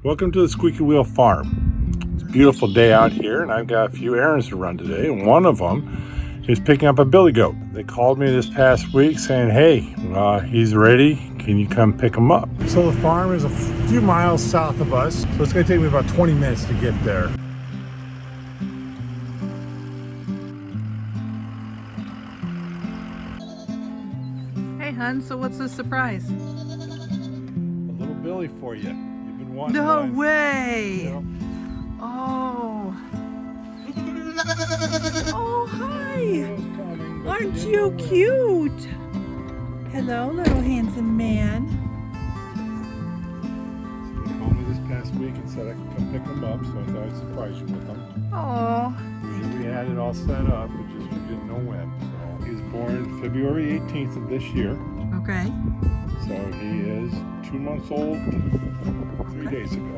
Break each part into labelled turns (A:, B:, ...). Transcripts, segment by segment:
A: Welcome to the Squeaky Wheel Farm. It's a beautiful day out here, and I've got a few errands to run today, and one of them is picking up a billy goat. They called me this past week saying, hey, he's ready. Can you come pick him up? So the farm is a few miles south of us, so it's going to take me about 20 minutes to get there.
B: Hey, hun, so what's the surprise?
A: A little billy for you. You've been wanting
B: No
A: one.
B: way!
A: Yeah.
B: Oh. Oh, hi!
A: It's coming, but
B: Aren't
A: didn't
B: you
A: know when.
B: cute? Hello, little handsome man.
A: They called me this past week and said I could come pick him up, so I thought I'd surprise you with him.
B: Oh.
A: We had it all set up, but just we didn't know when. So he was born February 18th of this year.
B: Okay.
A: So he is 2 months old 3 days ago.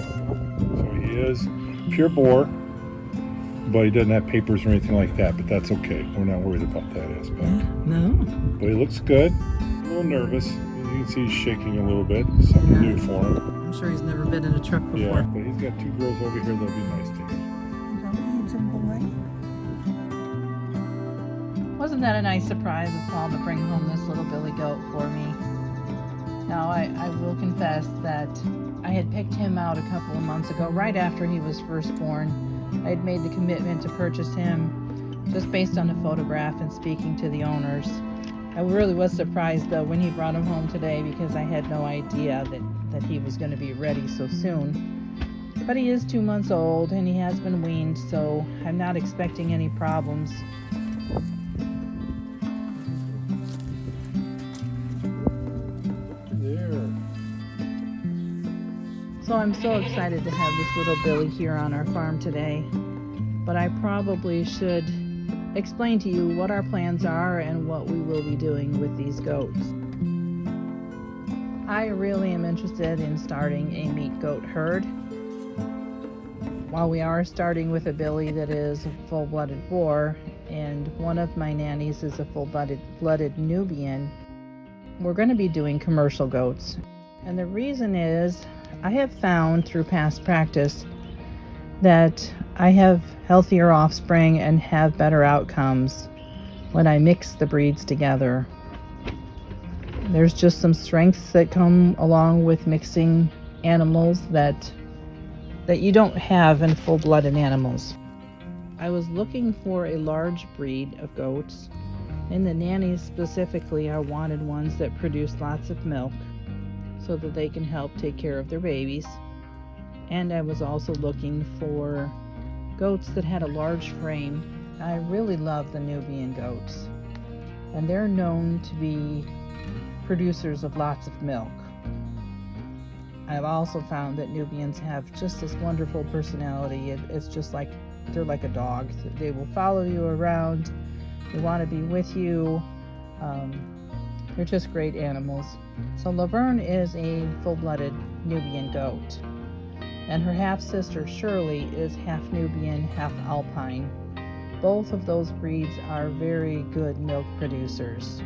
A: So he is pure boar, but he doesn't have papers or anything like that, but that's okay. We're not worried about that aspect.
B: No.
A: But he looks good, a little nervous. You can see he's shaking a little bit. Something new for him.
B: I'm sure he's never been in a truck before.
A: Yeah, but he's got 2 girls over here that'll be nice to him.
B: Wasn't that a nice surprise of Paul to bring home this little billy goat for me? Now, I will confess that I had picked him out a couple of months ago, right after he was first born. I had made the commitment to purchase him just based on a photograph and speaking to the owners. I really was surprised, though, when he brought him home today because I had no idea that he was going to be ready so soon. But he is 2 months old and he has been weaned, so I'm not expecting any problems.
A: There.
B: So I'm so excited to have this little Billy here on our farm today. But I probably should explain to you what our plans are and what we will be doing with these goats. I really am interested in starting a meat goat herd. While we are starting with a Billy that is a full-blooded boar, and one of my nannies is a full-blooded Nubian, we're going to be doing commercial goats. And the reason is, I have found through past practice that I have healthier offspring and have better outcomes when I mix the breeds together. There's just some strengths that come along with mixing animals that you don't have in full-blooded animals. I was looking for a large breed of goats, and the nannies specifically, I wanted ones that produce lots of milk so that they can help take care of their babies. And I was also looking for goats that had a large frame. I really love the Nubian goats, and they're known to be producers of lots of milk. I've also found that Nubians have just this wonderful personality. It's just like they're like a dog. They will follow you around. They want to be with you. They're just great animals. So Laverne is a full-blooded Nubian goat, and her half-sister Shirley is half Nubian, half Alpine. Both of those breeds are very good milk producers.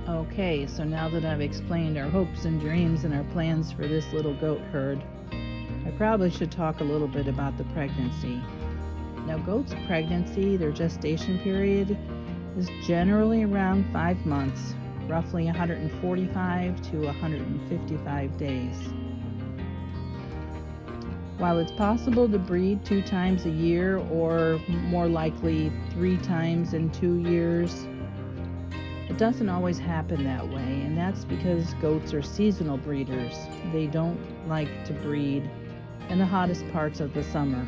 B: Okay, so now that I've explained our hopes and dreams and our plans for this little goat herd, I probably should talk a little bit about the pregnancy. Now, goats' pregnancy, their gestation period, is generally around 5 months, roughly 145 to 155 days. While it's possible to breed 2 times a year, or more likely 3 times in 2 years, it doesn't always happen that way, and that's because goats are seasonal breeders. They don't like to breed in the hottest parts of the summer.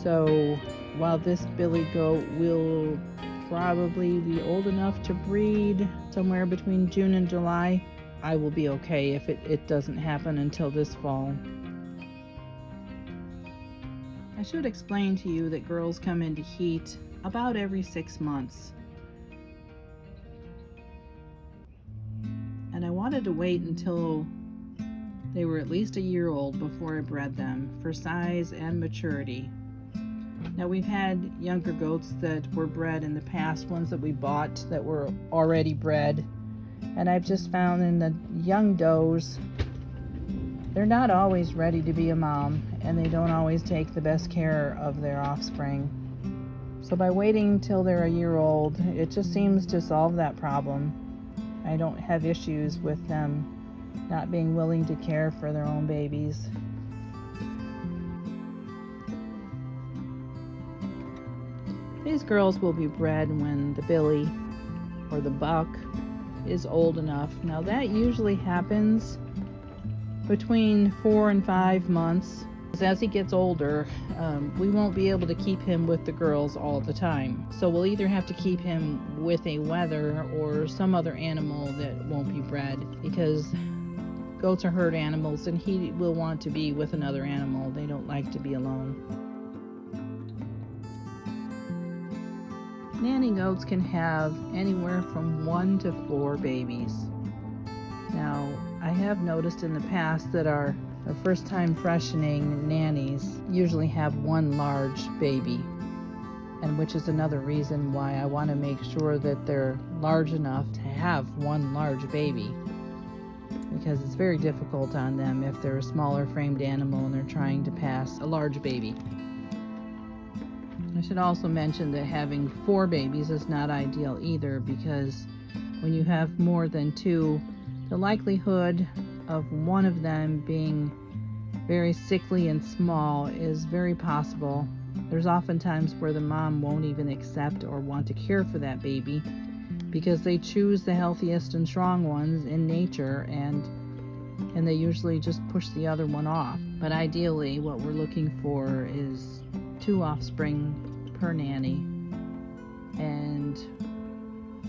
B: So while this billy goat will probably be old enough to breed somewhere between June and July, I will be okay if it doesn't happen until this fall. I should explain to you that girls come into heat about every 6 months. And I wanted to wait until they were at least a year old before I bred them for size and maturity. Now, we've had younger goats that were bred in the past, ones that we bought that were already bred, And I've just found in the young does, they're not always ready to be a mom, and they don't always take the best care of their offspring. So by waiting till they're a year old, it just seems to solve that problem. I don't have issues with them not being willing to care for their own babies. These girls will be bred when the billy or the buck is old enough. Now that usually happens between 4 and 5 months. As he gets older, we won't be able to keep him with the girls all the time. So we'll either have to keep him with a wether or some other animal that won't be bred, because goats are herd animals and he will want to be with another animal. They don't like to be alone. Nanny goats can have anywhere from 1 to 4 babies. Now, I have noticed in the past that our first-time freshening nannies usually have 1 large baby, and which is another reason why I want to make sure that they're large enough to have 1 large baby, because it's very difficult on them if they're a smaller framed animal and they're trying to pass a large baby. I should also mention that having 4 babies is not ideal either, because when you have more than 2, the likelihood of one of them being very sickly and small is very possible. There's often times where the mom won't even accept or want to care for that baby because they choose the healthiest and strong ones in nature, and they usually just push the other one off. But ideally, what we're looking for is 2 offspring per nanny, and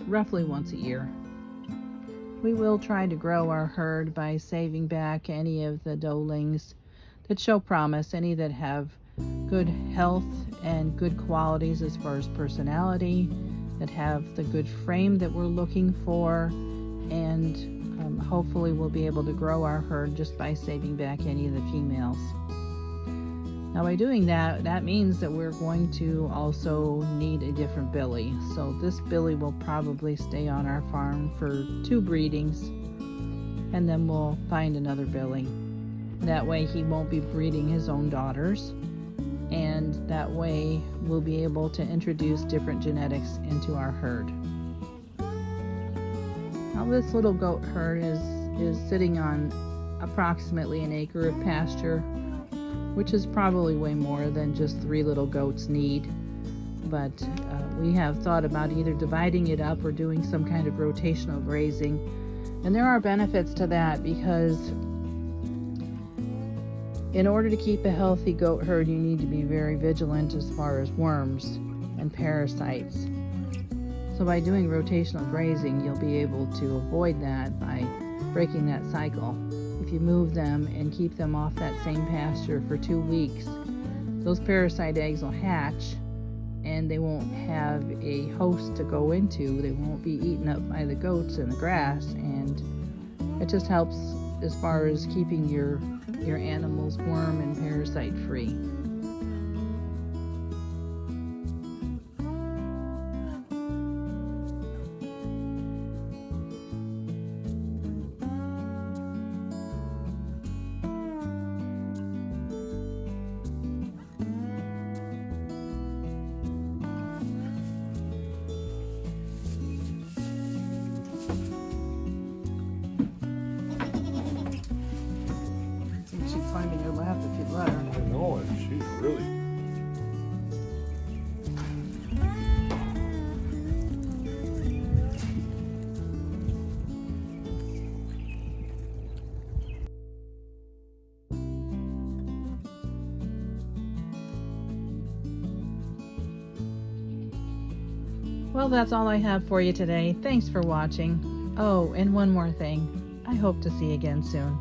B: roughly once a year. We will try to grow our herd by saving back any of the doelings that show promise, any that have good health and good qualities as far as personality, that have the good frame that we're looking for, and hopefully we'll be able to grow our herd just by saving back any of the females. Now by doing that, that means that we're going to also need a different billy. So this billy will probably stay on our farm for 2 breedings, and then we'll find another billy. That way he won't be breeding his own daughters, and that way we'll be able to introduce different genetics into our herd. Now this little goat herd is sitting on approximately an acre of pasture, which is probably way more than just 3 little goats need. But we have thought about either dividing it up or doing some kind of rotational grazing. And there are benefits to that, because in order to keep a healthy goat herd, you need to be very vigilant as far as worms and parasites. So by doing rotational grazing, you'll be able to avoid that by breaking that cycle. If you move them and keep them off that same pasture for 2 weeks, those parasite eggs will hatch and they won't have a host to go into. They won't be eaten up by the goats in the grass, and it just helps as far as keeping your animals worm and parasite free. She'd climb in your lap if you'd let her.
A: I know it. She's really.
B: Well, that's all I have for you today. Thanks for watching. Oh, and one more thing. I hope to see you again soon.